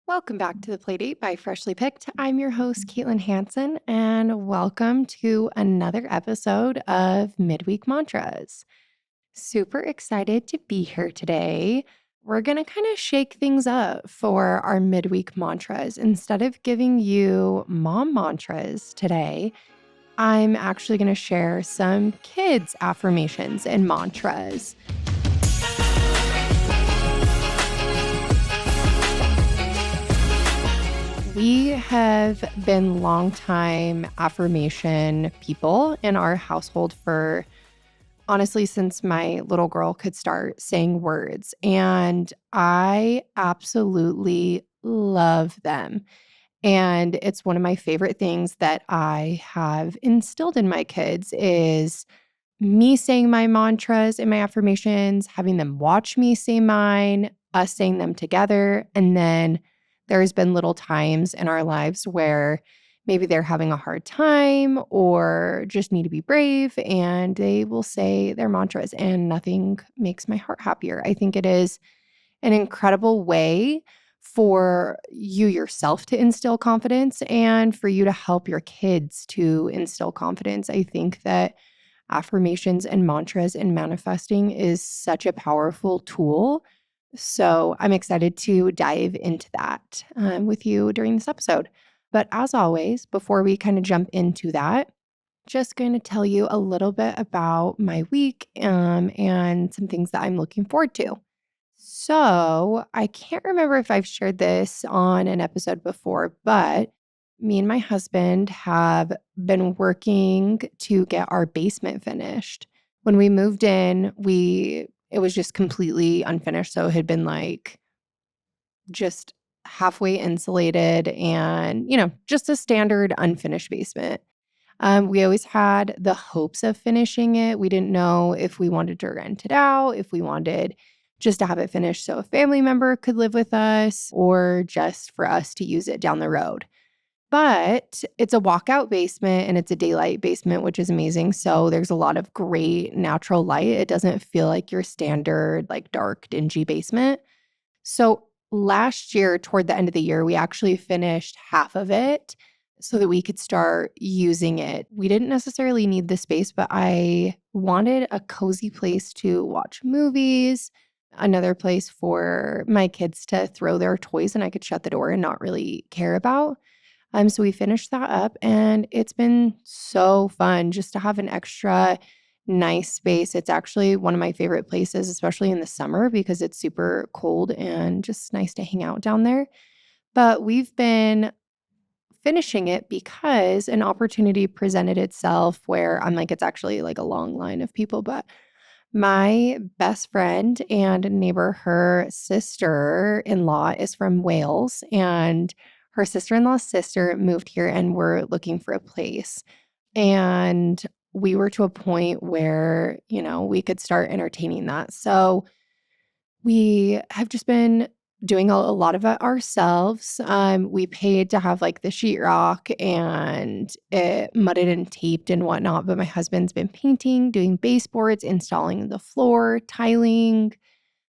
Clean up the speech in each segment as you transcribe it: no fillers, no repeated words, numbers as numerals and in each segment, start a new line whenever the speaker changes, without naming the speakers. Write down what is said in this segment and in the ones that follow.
Welcome back to the Playdate by Freshly Picked. I'm your host, Kaitlin Hansen, and welcome to another episode of Midweek Mantras. Super excited to be here today. We're going to kind of shake things up for our midweek mantras. Instead of giving you mom mantras today, I'm actually going to share some kids' affirmations and mantras. We have been longtime affirmation people in our household for honestly since my little girl could start saying words. And I absolutely love them. And it's one of my favorite things that I have instilled in my kids is me saying my mantras and my affirmations, having them watch me say mine, us saying them together. And then there's been little times in our lives where maybe they're having a hard time or just need to be brave and they will say their mantras, and nothing makes my heart happier. I think it is an incredible way for you yourself to instill confidence and for you to help your kids to instill confidence. I think that affirmations and mantras and manifesting is such a powerful tool. So I'm excited to dive into that with you during this episode. But as always, before we kind of jump into that, just going to tell you a little bit about my week and some things that I'm looking forward to. So I can't remember if I've shared this on an episode before, but me and my husband have been working to get our basement finished. When we moved in, it was just completely unfinished. So it had been like just halfway insulated and, just a standard unfinished basement. We always had the hopes of finishing it. We didn't know if we wanted to rent it out, if we wanted just to have it finished so a family member could live with us, or just for us to use it down the road. But it's a walkout basement and it's a daylight basement, which is amazing. So there's a lot of great natural light. It doesn't feel like your standard, like dark, dingy basement. So last year, toward the end of the year, we actually finished half of it so that we could start using it. We didn't necessarily need the space, but I wanted a cozy place to watch movies, another place for my kids to throw their toys and I could shut the door and not really care about. So we finished that up and it's been so fun just to have an extra nice space. It's actually one of my favorite places, especially in the summer because it's super cold and just nice to hang out down there. But we've been finishing it because an opportunity presented itself where I'm like, it's actually like a long line of people, but my best friend and neighbor, her sister-in-law is from Wales, and her sister-in-law's sister moved here and we're looking for a place. And we were to a point where, we could start entertaining that. So we have just been doing a lot of it ourselves. We paid to have like the sheetrock and it mudded and taped and whatnot. But my husband's been painting, doing baseboards, installing the floor, tiling,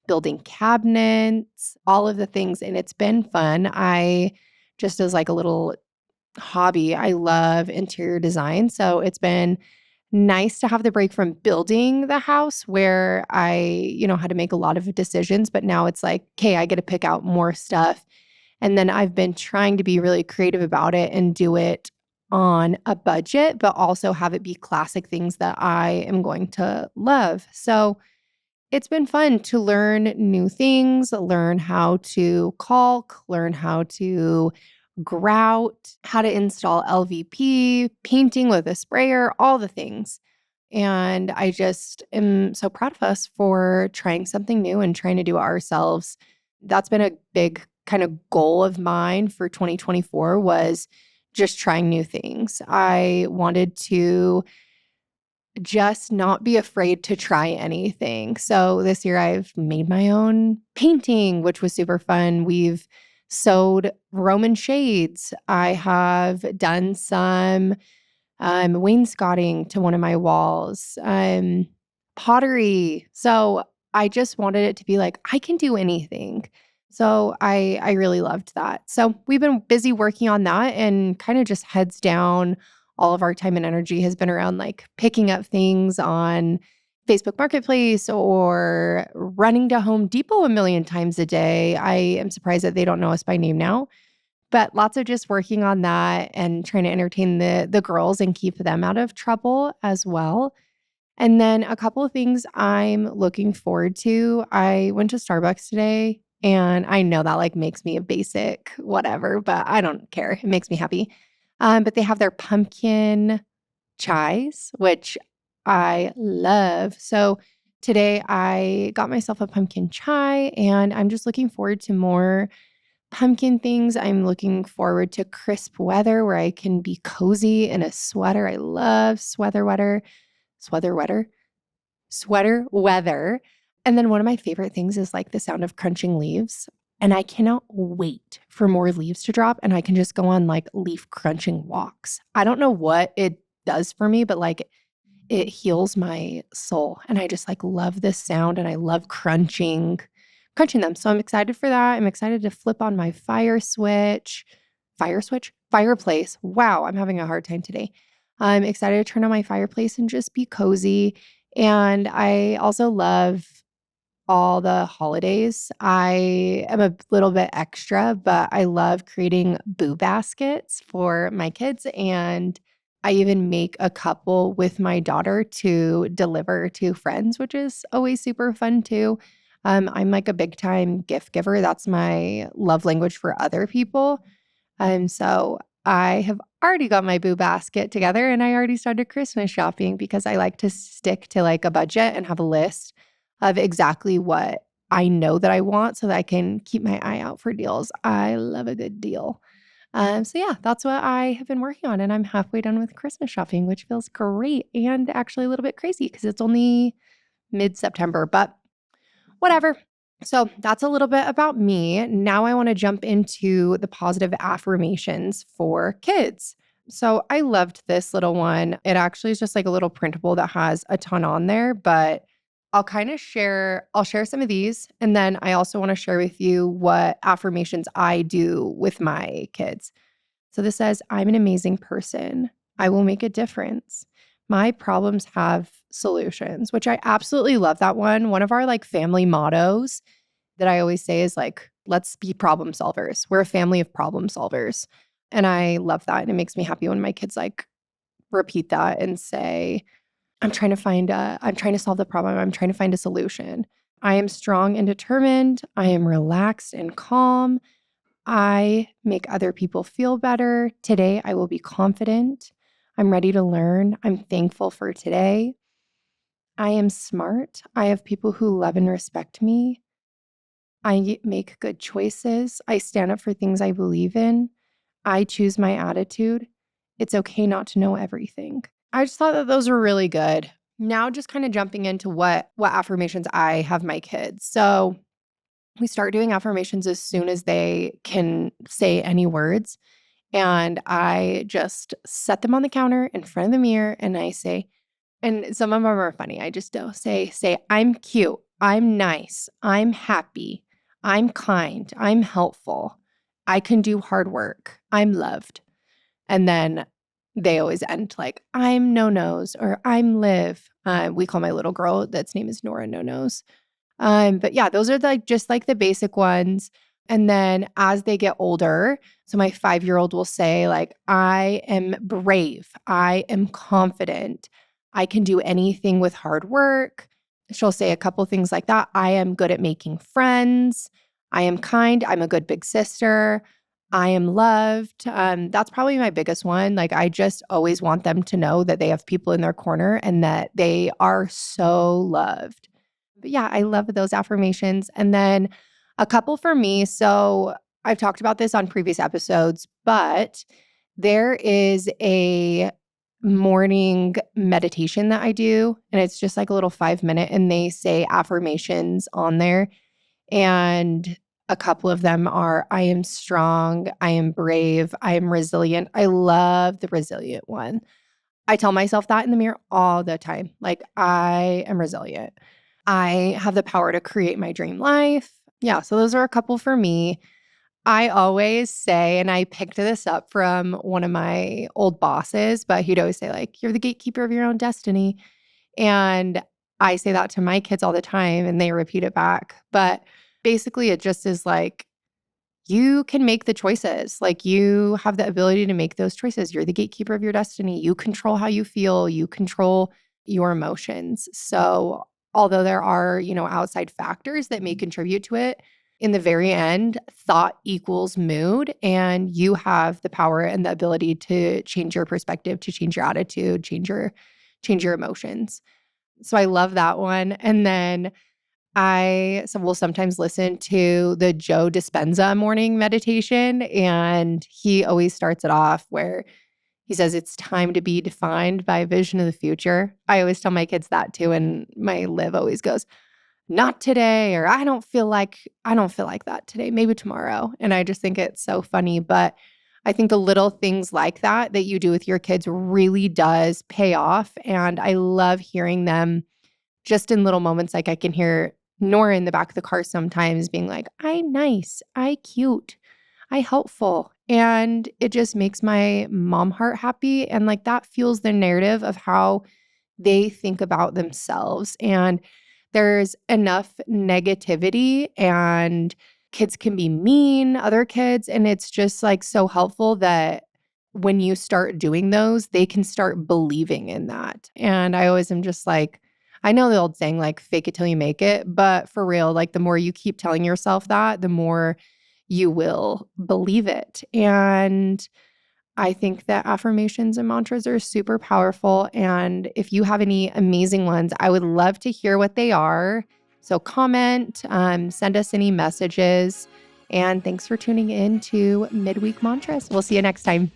building cabinets, all of the things. And it's been fun. I just as like a little hobby, I love interior design. So it's been nice to have the break from building the house where I, had to make a lot of decisions, but now it's like, okay, I get to pick out more stuff. And then I've been trying to be really creative about it and do it on a budget, but also have it be classic things that I am going to love. So it's been fun to learn new things, learn how to caulk, learn how to grout, how to install LVP, painting with a sprayer, all the things. And I just am so proud of us for trying something new and trying to do it ourselves. That's been a big kind of goal of mine for 2024 was just trying new things. I wanted to just not be afraid to try anything. So this year I've made my own painting, which was super fun. We've sewed Roman shades. I have done some wainscoting to one of my walls, pottery. So I just wanted it to be like, I can do anything. So I really loved that. So we've been busy working on that and kind of just heads down. All of our time and energy has been around like picking up things on Facebook Marketplace or running to Home Depot a million times a day. I am surprised that they don't know us by name now, but lots of just working on that and trying to entertain the girls and keep them out of trouble as well. And then a couple of things I'm looking forward to. I went to Starbucks today and I know that like makes me a basic whatever, but I don't care. It makes me happy. But they have their pumpkin chais, which I love. So today I got myself a pumpkin chai and I'm just looking forward to more pumpkin things. I'm looking forward to crisp weather where I can be cozy in a sweater. I love sweater weather sweater weather. And then one of my favorite things is like the sound of crunching leaves. And I cannot wait for more leaves to drop and I can just go on like leaf crunching walks. I don't know what it does for me, but like it heals my soul. And I just like love this sound and I love crunching them. So I'm excited for that. I'm excited to flip on my fireplace. Wow, I'm having a hard time today. I'm excited to turn on my fireplace and just be cozy. And I also love all the holidays. I am a little bit extra, but I love creating boo baskets for my kids. And I even make a couple with my daughter to deliver to friends, which is always super fun too. I'm like a big time gift giver. That's my love language for other people. So I have already got my boo basket together and I already started Christmas shopping because I like to stick to like a budget and have a list of exactly what I know that I want so that I can keep my eye out for deals. I love a good deal. So yeah, that's what I have been working on. And I'm halfway done with Christmas shopping, which feels great and actually a little bit crazy because it's only mid-September, but whatever. So that's a little bit about me. Now I want to jump into the positive affirmations for kids. So I loved this little one. It actually is just like a little printable that has a ton on there, but I'll share some of these. And then I also want to share with you what affirmations I do with my kids. So this says, I'm an amazing person. I will make a difference. My problems have solutions, which I absolutely love that one. One of our like family mottos that I always say is like, let's be problem solvers. We're a family of problem solvers. And I love that. And it makes me happy when my kids like repeat that and say, I'm trying to solve the problem. I'm trying to find a solution. I am strong and determined. I am relaxed and calm. I make other people feel better. Today, I will be confident. I'm ready to learn. I'm thankful for today. I am smart. I have people who love and respect me. I make good choices. I stand up for things I believe in. I choose my attitude. It's okay not to know everything. I just thought that those were really good. Now just kind of jumping into what affirmations I have my kids. So we start doing affirmations as soon as they can say any words. And I just set them on the counter in front of the mirror and I say, and some of them are funny. I just do say, I'm cute, I'm nice, I'm happy, I'm kind, I'm helpful, I can do hard work, I'm loved. And then they always end like, I'm no nose or I'm Liv. We call my little girl that's name is Nora No Nose. But yeah, those are like just like the basic ones. And then as they get older, so my 5-year-old will say like, I am brave, I am confident, I can do anything with hard work. She'll say a couple things like that. I am good at making friends. I am kind. I'm a good big sister. I am loved. That's probably my biggest one. Like, I just always want them to know that they have people in their corner and that they are so loved. But yeah, I love those affirmations. And then a couple for me. So I've talked about this on previous episodes, but there is a morning meditation that I do. And it's just like a little 5 minute, and they say affirmations on there. And a couple of them are I am strong, I am brave, I am resilient. I love the resilient one. I tell myself that in the mirror all the time. Like, I am resilient. I have the power to create my dream life. Yeah, so those are a couple for me. I always say, and I picked this up from one of my old bosses, but he'd always say, like, you're the gatekeeper of your own destiny. And I say that to my kids all the time and they repeat it back. But basically, it just is like, you can make the choices. Like, you have the ability to make those choices. You're the gatekeeper of your destiny. You control how you feel, you control your emotions. So, although there are, outside factors that may contribute to it, in the very end, thought equals mood, and you have the power and the ability to change your perspective, to change your attitude, change your emotions. So I love that one. And then will sometimes listen to the Joe Dispenza morning meditation, and he always starts it off where he says it's time to be defined by a vision of the future. I always tell my kids that too, and my Liv always goes, "Not today," or I don't feel like that today, maybe tomorrow. And I just think it's so funny, but I think the little things like that you do with your kids really does pay off, and I love hearing them just in little moments. Like, I can hear Nora in the back of the car sometimes being like, "I nice, I cute, I helpful." And it just makes my mom heart happy. And like, that fuels the narrative of how they think about themselves. And there's enough negativity, and kids can be mean, other kids. And it's just like so helpful that when you start doing those, they can start believing in that. And I always am just like, I know the old saying, like, fake it till you make it, but for real, like, the more you keep telling yourself that, the more you will believe it. And I think that affirmations and mantras are super powerful. And if you have any amazing ones, I would love to hear what they are. So comment, send us any messages. And thanks for tuning in to Midweek Mantras. We'll see you next time.